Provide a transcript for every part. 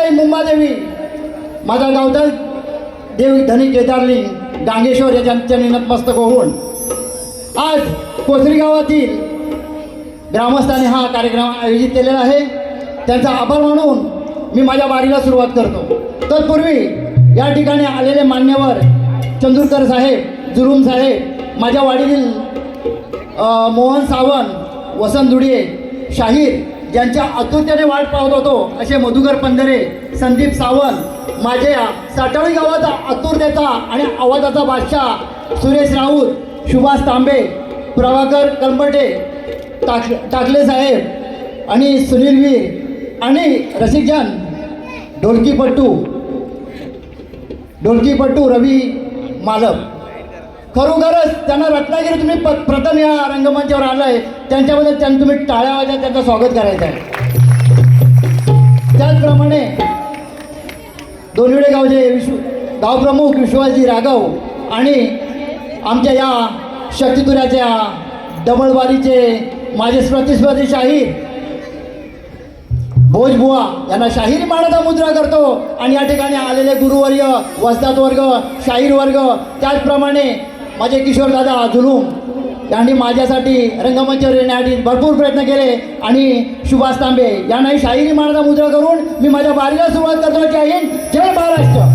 आई मुंबादेवी, माझा गावचा देव धनी केदारलिंग गांगेश्वर यांच्या नतमस्तक होऊन आज कोसरी गावातील ग्रामस्थांनी हा कार्यक्रम आयोजित केलेला आहे. त्यांचा आभार मानून मी माझ्या वारीला सुरुवात करतो. तत्पूर्वी या ठिकाणी आलेले मान्यवर चंदूरकर साहेब, जुलूम साहेब, माझ्या वाडीतील मोहन सावंत, वसंत दुडिये, शाहीर ज्यांच्या आतुरतेने वाट पाहत होतो असे मधुकर पंधरे, संदीप सावंत, माझ्या साटाळी गावाचा आतुरतेचा आणि आवाजाचा बादशाह सुरेश राऊत, सुभाष तांबे, प्रभाकर कलमटे, टाकले साहेब आणि सुनील वीर आणि रसिकजन ढोलकीपट्टू रवी मालक. खरोखरच त्यांना रत्नागिरी तुम्ही प्रथम या रंगमंचावर आलाय, त्यांच्याबद्दल तुम्ही टाळ्या वाजवून त्यांचं स्वागत करायचं आहे. त्याचप्रमाणे दोनवेडे गावचे गावप्रमुख विश्वासजी राघव आणि आमच्या या शक्तितुऱ्याच्या डबलवारीचे माझे प्रतिस्पर्धी शाहीर भोजबुवा यांना शाहीर मानाचा मुद्रा करतो. आणि या ठिकाणी आलेले गुरुवर्य, वस्ताद वर्ग, शाहीर वर्ग, त्याचप्रमाणे माझे किशोरदादा जुलूम यांनी माझ्यासाठी रंगमंचावर येण्यासाठी भरपूर प्रयत्न केले आणि सुभाष तांबे यांनाही शाहिरी मानाचा मुद्रा करून मी माझ्या वारीला सुरुवात करतो. जय हिंद, जय महाराष्ट्र.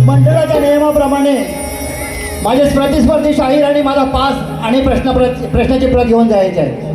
मंडळाच्या नियमाप्रमाणे माझे प्रतिस्पर्धी शाहीर आणि माझा पास आणि प्रश्नाची प्रत घेऊन जायचे आहे.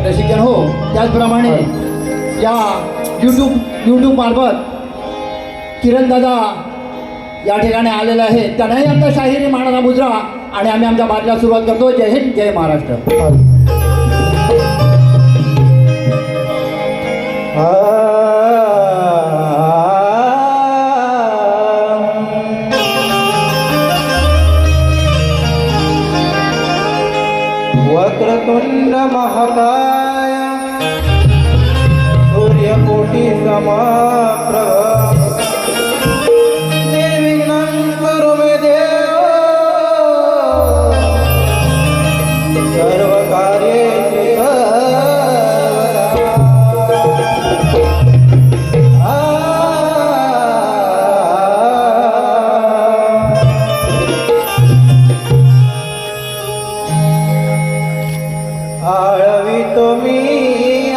रसिकजन हो, त्याचप्रमाणे या यूट्यूब मार्फत किरण दादा या ठिकाणी आलेले आहेत. त्यांनाही आमचा शाहिरी मानाचा मुजरा आणि आम्ही आमच्या बातमीला सुरुवात करतो. जय हिंद, जय महाराष्ट्र. वक्रतुंड महाकाय सूर्यकोटि समप्रभ निर्विघ्नं कुरु मे देव सर्वकार्येषु आळवितो मी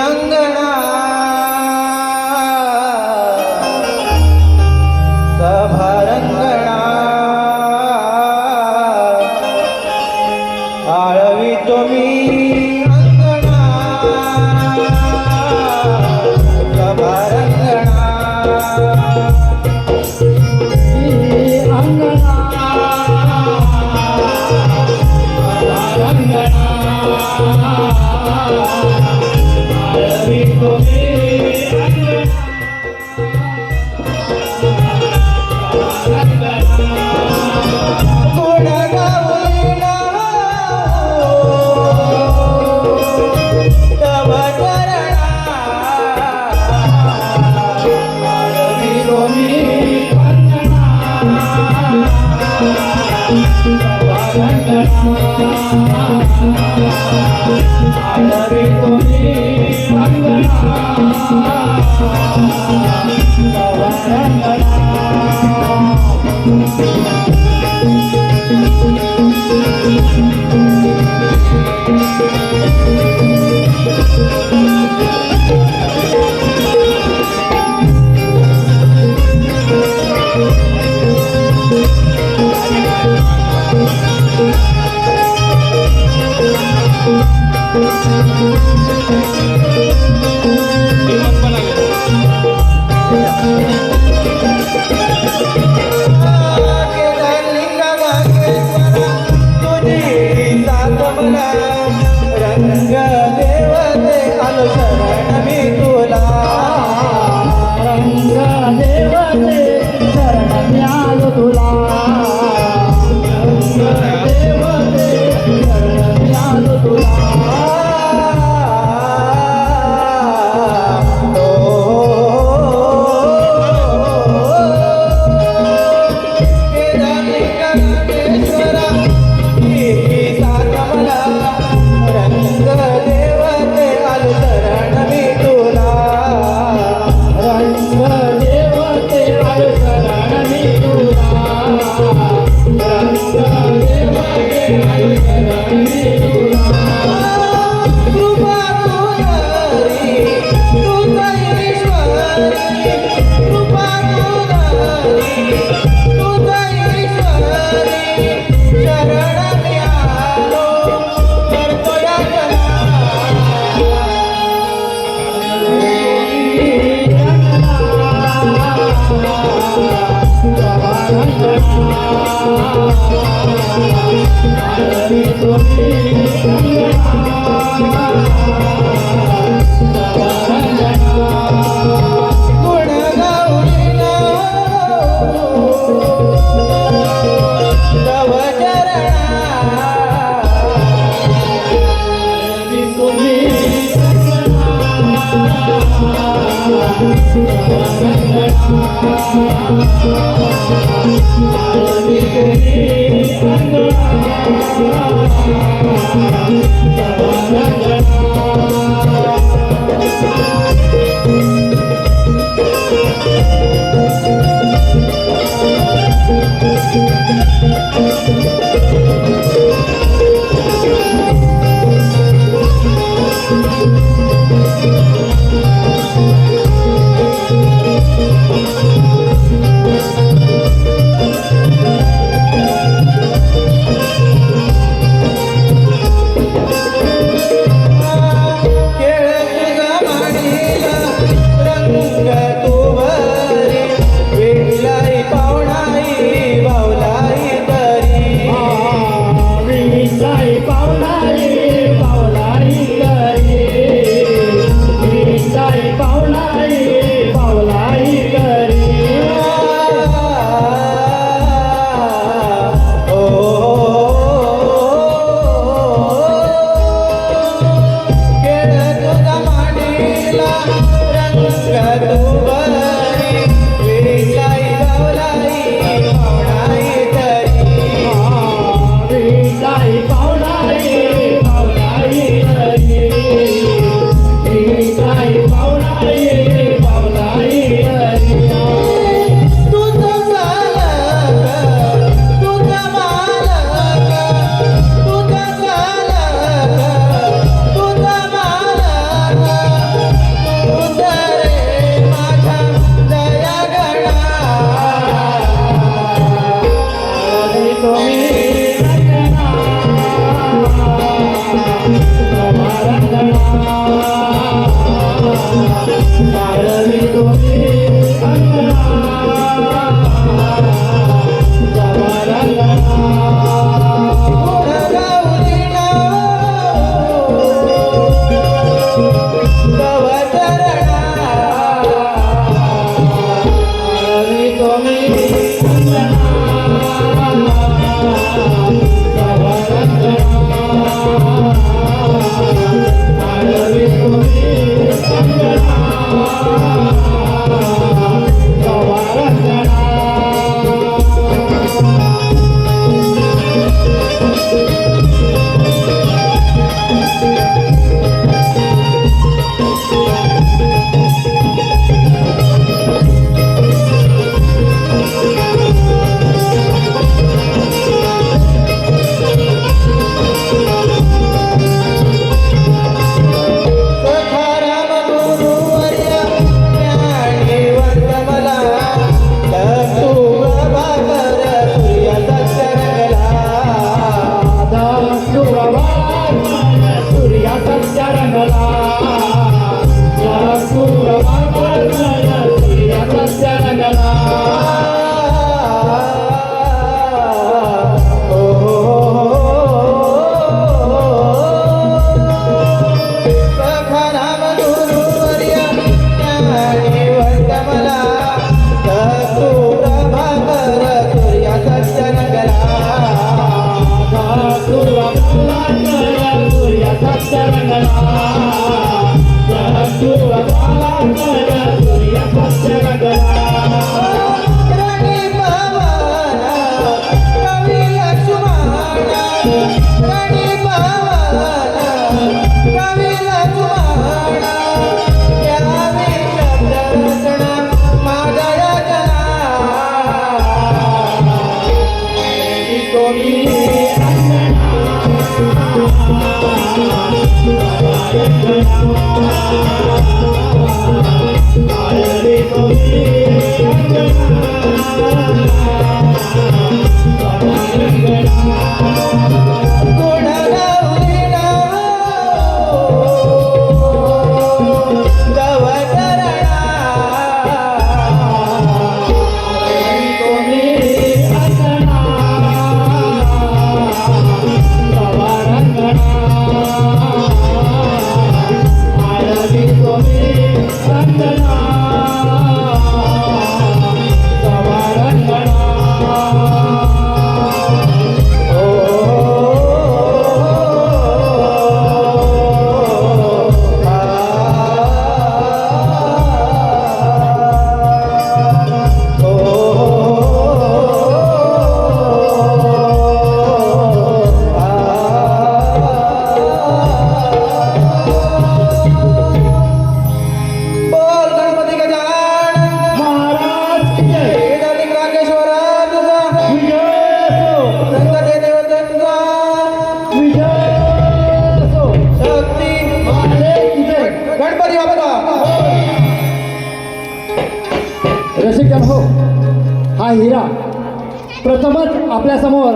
अंगणा सभारंगणा आळवितो मी अंगणा सभारंगणा रंग देवते शरण मी आलो तुला देवते शरण मी आलो तुला राणी भावाला कवी लक्ष्मणा राणी भावाला कवी लक्ष्मणा यावे शब्द रचना माझ्या रचना तुम्ही रसिकजन हो, हा हिरा प्रथमच आपल्यासमोर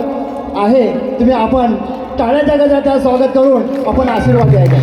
आहे. तुम्ही आपण टाळ्याच्या गजरात स्वागत करून आपण आशीर्वाद द्यायचा.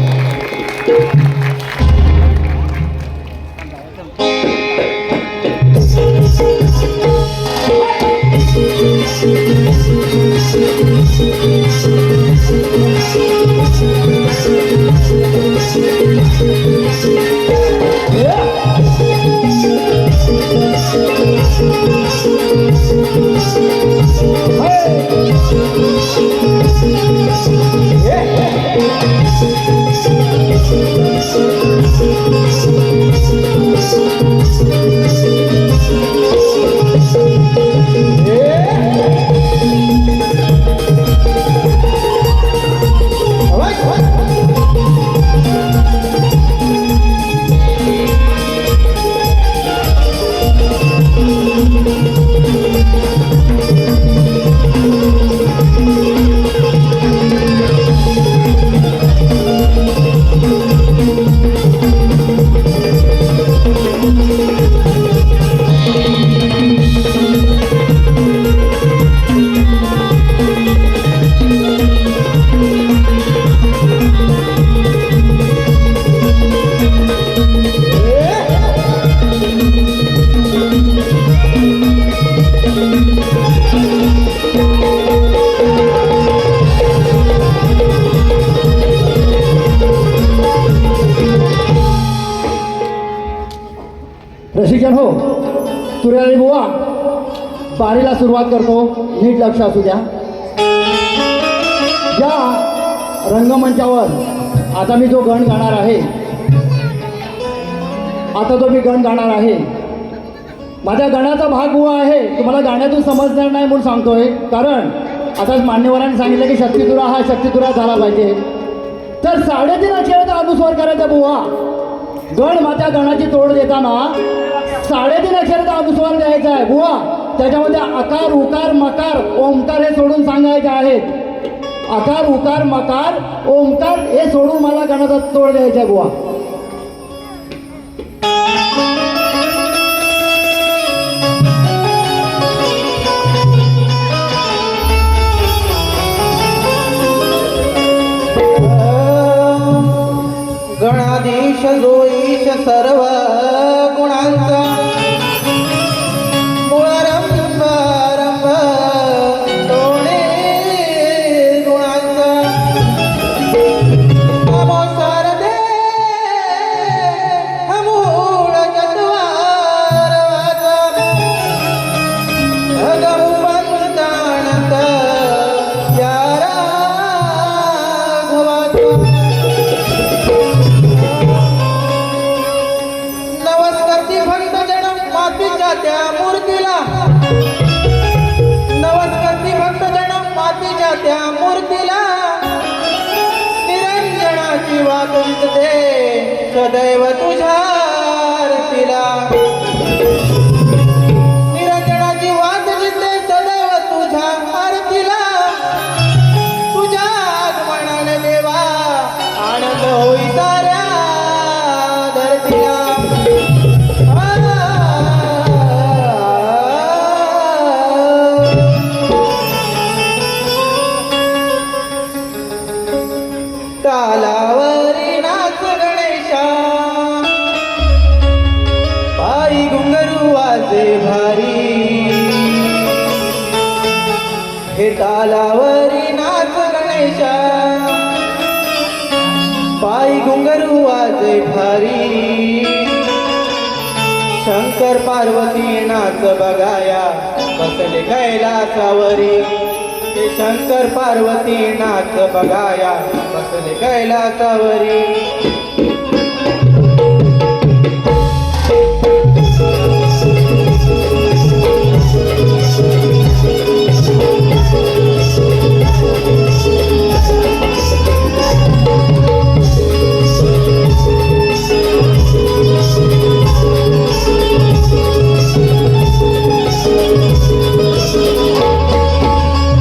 रसिकजन हो, तुर्याली बुवा बारीला सुरुवात करतो. नीट लक्ष असू द्या. या रंगमंचावर आता मी जो गण गाणार आहे, माझ्या गणाचा भाग बुवा आहे. तुम्हाला गाण्यातून समजणार नाही म्हणून सांगतोय, कारण आताच मान्यवरांनी सांगितलं की शक्तितुरा हा शक्तितुरा झाला पाहिजे. तर 3:30 अक्षराचा अनुस्वार करायचा बुवा. गण माझ्या गणाची तोड देताना 3:30 अक्षराचा अनुस्वार द्यायचा आहे बुवा. त्याच्यामध्ये आकार उकार मकार ओंकार हे सोडून सांगायचे आहेत. आकार उकार मकार ओंकार हे सोडून मला गणाचा तोड द्यायचा आहे बुवा. गणाधीश जो ईश सर्व गुणांचा मुळारंभ आरंभ तोडे गुणांचा नमो शारदे अमूळ चतुर भगवंतानंद या राघवाचा सदैव तुझ्या आरतीला निरंजनाची वाट जिथे सदैव तुझ्या आरतीला तुझ्या आगमनाने देवा आनंद होई साऱ्या धरतीला तालावरी नाच गणेशा पायी घुंगरू वाजे भारी हे तालावरी नाच गणेशा पायी घुंगरू वाजे भारी शंकर पार्वती नाच बघाया बसले कैलासावरी हे शंकर पार्वती नाच बघाया बसले कैलासावरी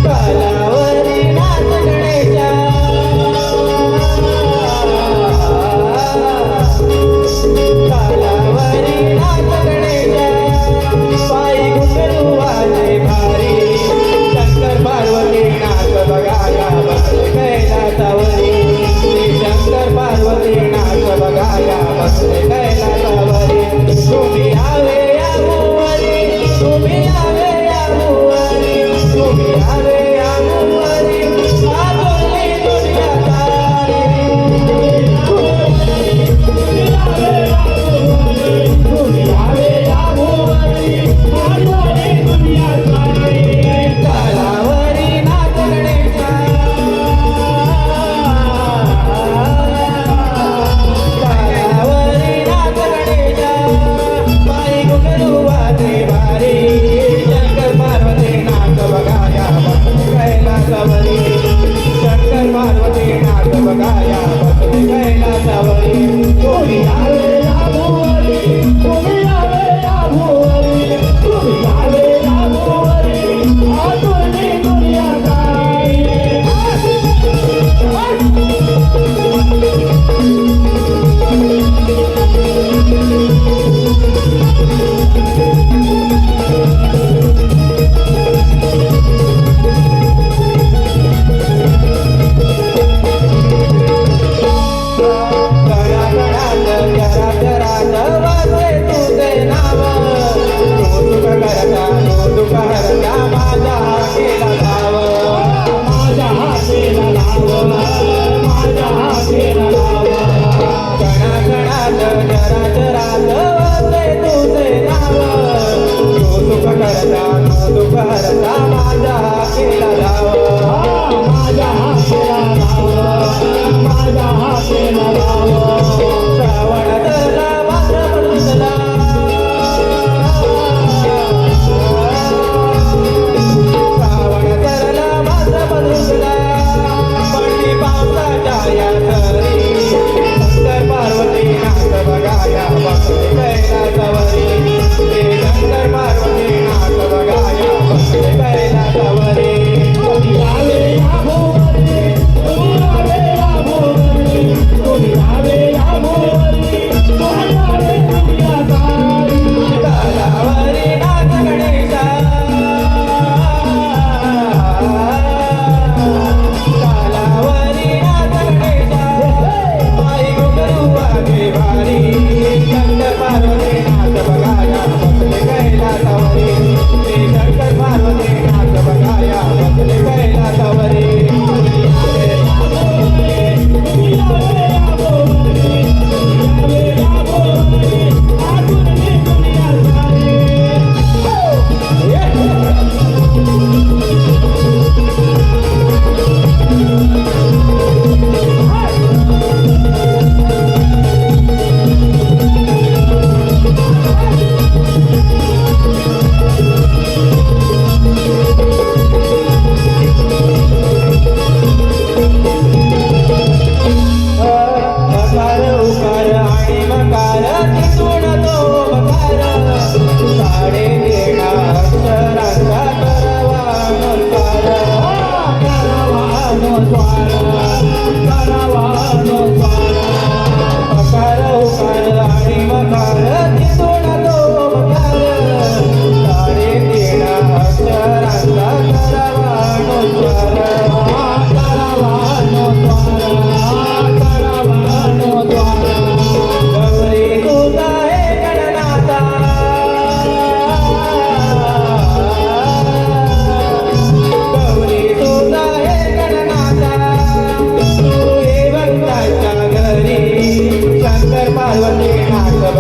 तालावरी नाच गणेशा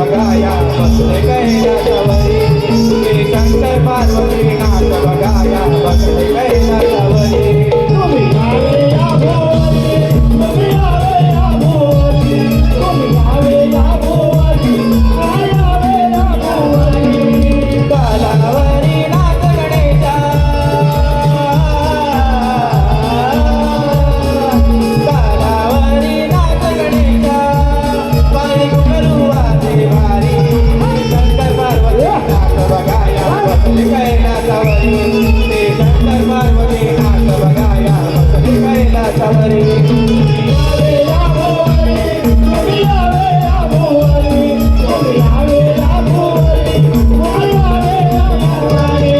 बघाया बसले कैलासावरी ते शंकर पार्वती नाच बघाया बसले कैलासावरी तुम्ही यावे या भोवती, तुम्ही यावे या भोवती, तुम्ही यावे या भोवती, यावे या भोवती. कालावरी नाच गणेशा कालावरी नाच गणेशा पायी घुंगरूवाचे भारी शंकर पार्वती नाच बघाया बसले कैलासावरी ते शंकर पार्वती नाच बघाया बसले कैलासावरी यावे या भोवती, तुम्ही यावे या भोवती, तुम्ही यावे या भोवती, यावे या भोवती.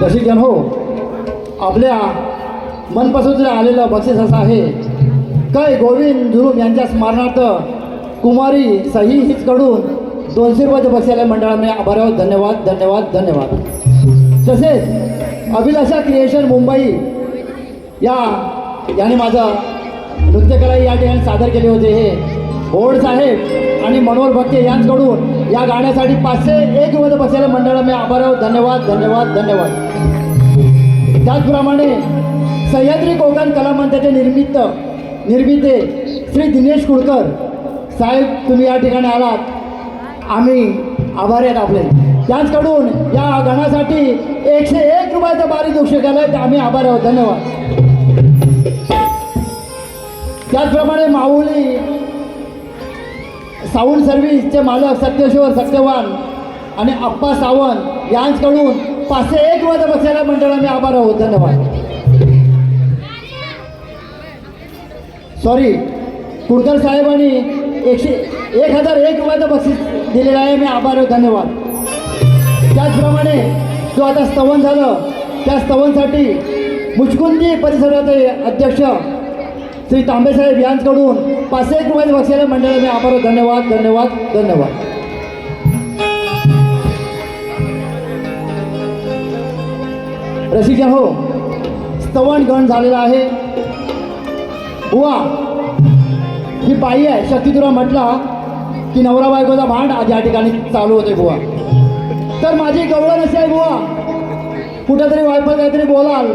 रसिकजन हो, आपल्या मनपसंत आलेलं बक्षीस असं आहे काय गोविंद जुलूम यांच्या स्मरणार्थ कुमारी सही हिचकडून 200 रुपयाचं बक्षीस मंडळाने आभार आहोत. धन्यवाद धन्यवाद धन्यवाद. तसेच अभिलाषा क्रिएशन मुंबई याने माझं नृत्यकला या ठिकाणी सादर केले होते. हे बोर्ड साहेब आणि मनोहर भक्ते यांच्याकडून या गाण्यासाठी 501 रुपयाचं बक्षीस मंडळाने आभार आहोत. धन्यवाद धन्यवाद धन्यवाद. त्याचप्रमाणे सह्याद्री कोकण कला मंचाचे निर्मिते श्री दिनेश कुळकर साहेब, तुम्ही या ठिकाणी आलात, आम्ही आभारी आहेत आपले. त्यांच्याकडून या गाण्यासाठी 101 रुपयाचं बारीक बक्षीस केलं आहे, आम्ही आभारी आहोत. धन्यवाद. त्याचप्रमाणे माऊली साऊंड सर्व्हिसचे मालक सत्यश्वर सत्यवान आणि अप्पा सावंत यांच्याकडून 501 रुपयाचं बक्षीस मंडळाने आभार आहोत. धन्यवाद. सॉरी, कुळकर साहेबांनी 1001 रुपयाचं बक्षीस दिलेलं आहे, मी आभार आहोत. धन्यवाद. त्याचप्रमाणे जो आता स्तवन झालं त्या स्तवनसाठी मुचकुंदी परिसराचे अध्यक्ष श्री तांबेसाहेब यांच्याकडून 501 रुपयाचं बक्षीस मंडळाने आभार आहोत. धन्यवाद धन्यवाद धन्यवाद. रसिका हो, स्तवन गण झालेला आहे. बुवा ही बाई आहे, शक्ती तुला म्हटला की नवरा बायकोचा भांड आज या ठिकाणी चालू होते बुवा. तर माझी गवळण अशी आहे बुवा, कुठेतरी वायफळ काहीतरी बोलाल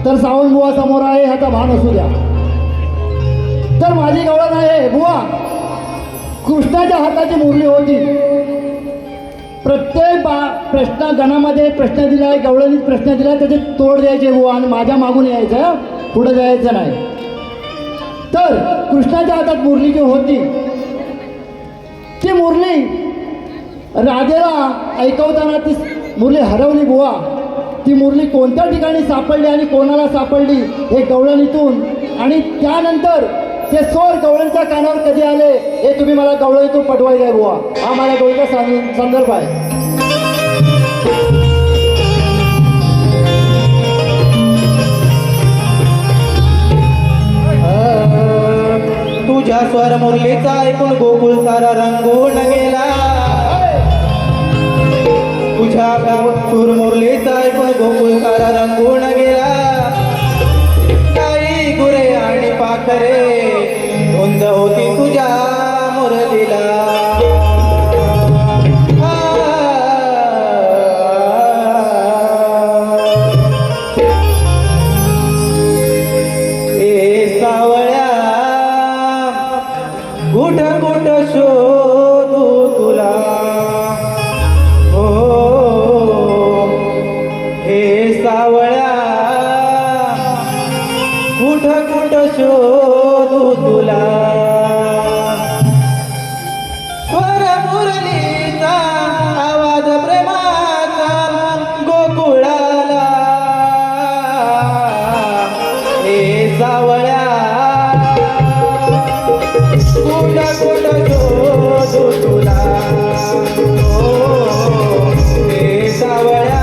तर सावंत बुवा समोर आहे ह्याचा भान असू द्या. तर माझी गवळण आहे बुवा, कृष्णाच्या हाताची मुरली होती. प्रत्येक प्रश्न गणामध्ये प्रश्न दिला आहे, गवळणीत प्रश्न दिला, त्याचे तोड द्यायचे बुवा आणि माझ्या मागून यायचं, पुढे जायचं नाही. तर कृष्णाच्या हातात मुरली जी होती ती मुरली राधेला ऐकवताना ती मुरली हरवली बुवा. ती मुरली कोणत्या ठिकाणी सापडली आणि कोणाला सापडली हे गवळणीतून, आणि त्यानंतर ते स्वर गवळणीच्या कानावर कधी आले हे तुम्ही मला गवळणीतून पटवायचं आहे बुवा. हा माझ्या गवळीचा संदर्भ आहे. तुझ्या स्वर मुरलीचा ऐकून गोकुळ सारा रंगून गेला. तुझ्या सूर मुरलीचा ऐकून गोकुळ सारा रंगून गेला. काही गुरे आणि पाखरे धुंद होती तुझ्या मुरलीला. कुठ कुठ शोधू तुला, हो हे सावळ्या, कुठ कुठ शोधू तुला. स्वर मुरलीचा आवाज प्रेमाचा गोकुळाला, हे सावळ्या, कुठ कुठ शोधू तुला. हे सावळ्या,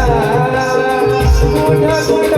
कुठ कुठ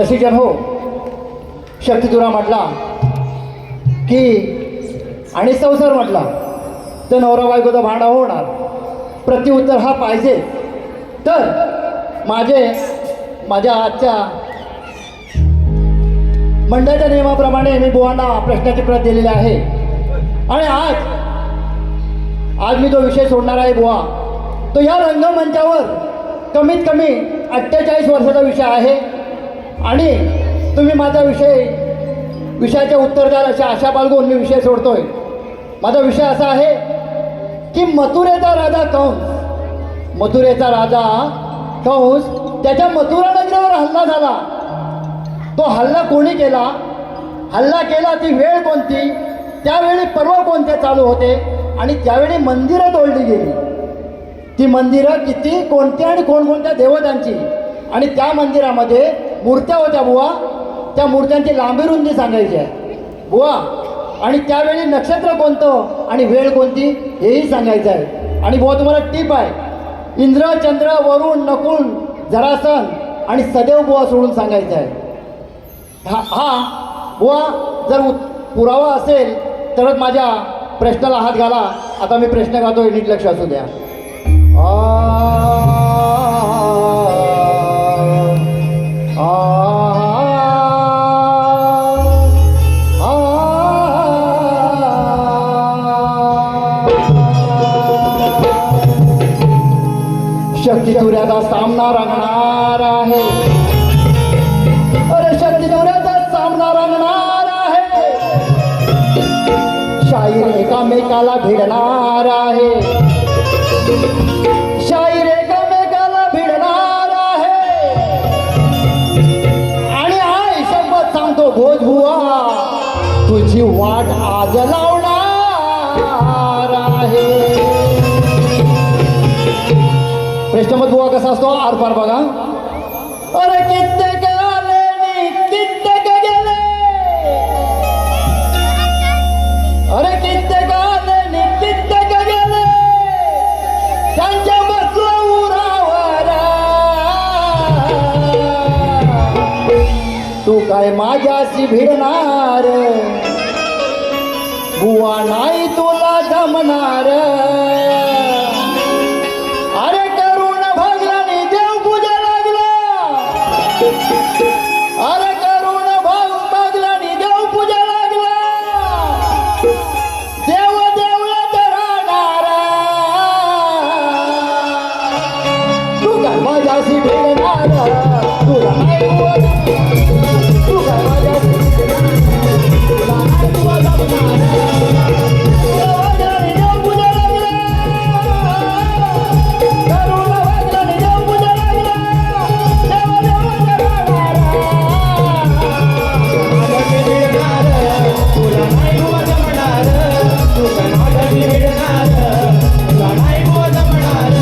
रसिकजन हो, शक्ती तुरा म्हटला की आणि संसार म्हटला तर नवरा बायकोचा भांडा होणार. प्रत्युत्तर हा पाहिजे. तर माझ्या आजच्या मंडळाच्या नियमाप्रमाणे मी बुवांना प्रश्नाची प्रत दिलेली आहे. आणि आज मी तो विषय सोडणार आहे बुवा. तो या रंगमंचावर कमीत कमी 48 वर्षाचा विषय आहे. आणि तुम्ही माझा विषयाचे उत्तर द्याल अशी आशा बाळगून मी विषय सोडतोय. माझा विषय असा आहे की मथुरेचा राजा कंस त्याच्या मथुरा नगरीवर हल्ला झाला. तो हल्ला कोणी केला? हल्ला केला ती वेळ कोणती? त्यावेळी पर्व कोणते चालू होते? आणि त्यावेळी मंदिरं तोडली गेली. ती मंदिरं किती, कोणती आणि कोणकोणत्या देवतांची? आणि त्या मंदिरामध्ये मूर्त्या होत्या बुवा. त्या मूर्त्यांची लांबी रुंदी सांगायची आहे बुवा. आणि त्यावेळी नक्षत्र कोणतं आणि वेळ कोणती हेही सांगायचं आहे. आणि बुवा तुम्हाला टीप आहे, इंद्र, चंद्र, वरुण, नकुल, जरासन आणि सदैव बुवा सोडून सांगायचं आहे. हा बुवा जर पुरावा असेल तरच माझ्या प्रश्नाला हात घाला. आता मी प्रश्न गातोय, नीट लक्ष असू द्या. शक्ती तुऱ्याचा सामना रंगणार आहे. अरे शक्ती तुऱ्याचा सामना रंगणार आहे. शाहीर एकामेकाला भिडणार आहे. शाहीर एकामेकाला भिडणार आहे. आणि आई शपथ सांगतो भोजबुवा, तुझी वाट आज लावणार आहे. प्रश्नमत बुवा कसा असतो आरपार बघा. अरे कित्येक आले कित्येक गेले. अरे कित्येक आले कित्येक गेले. त्यांच्या बसलं उरावर. तू काय माझ्याशी भिडणार? बुवा नाही तुला जमणार. अरे करून भगलानी देव पूजा लागला. अरे करून भगलानी देव पूजा लागला. देव देवळात राहणार. तू काय माझ्याशी भिडणार? तुला नाही तू काय माझ्याशी तुला नाही तुला जमणार.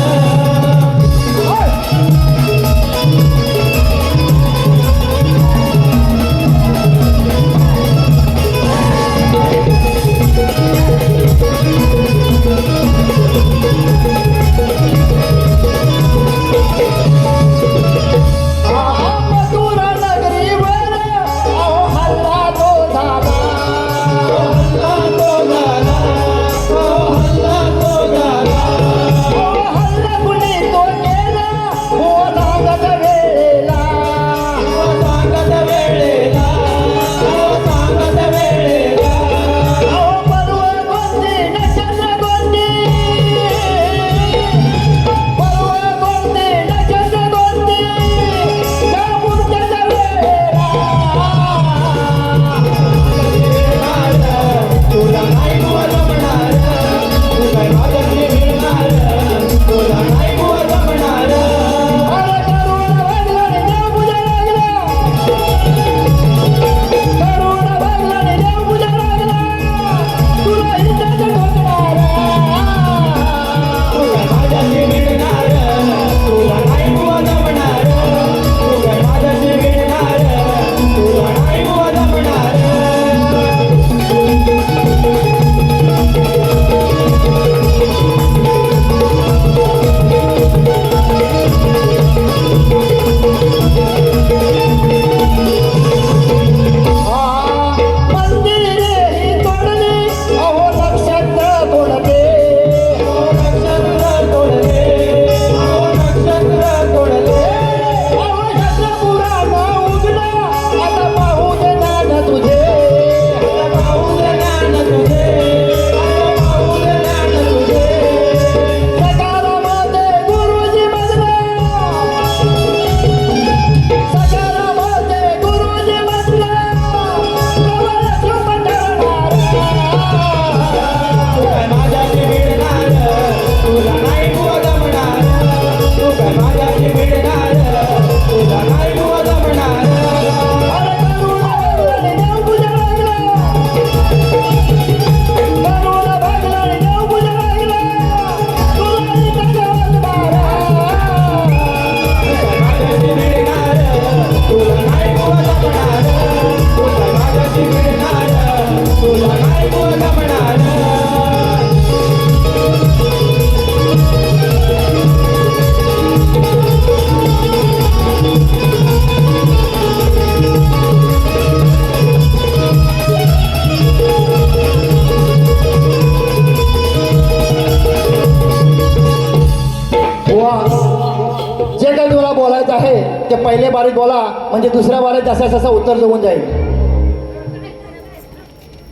आहे ते पहिले बारीत बोला, म्हणजे दुसऱ्या बारीत जसा जसा उत्तर देऊन जाईल.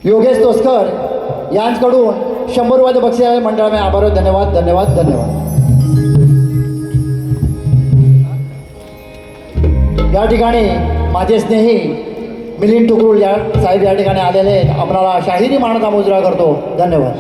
योगेश तोसकर यांच्याकडून 100 रुपयाचे बक्षीस मंडळाने आभार. धन्यवाद धन्यवाद धन्यवाद. या ठिकाणी माझे स्नेही मिलिंद टुकरूल या साहेब या ठिकाणी आलेले आहेत. आपणाला शाहिरी मानता मुजरा करतो. धन्यवाद.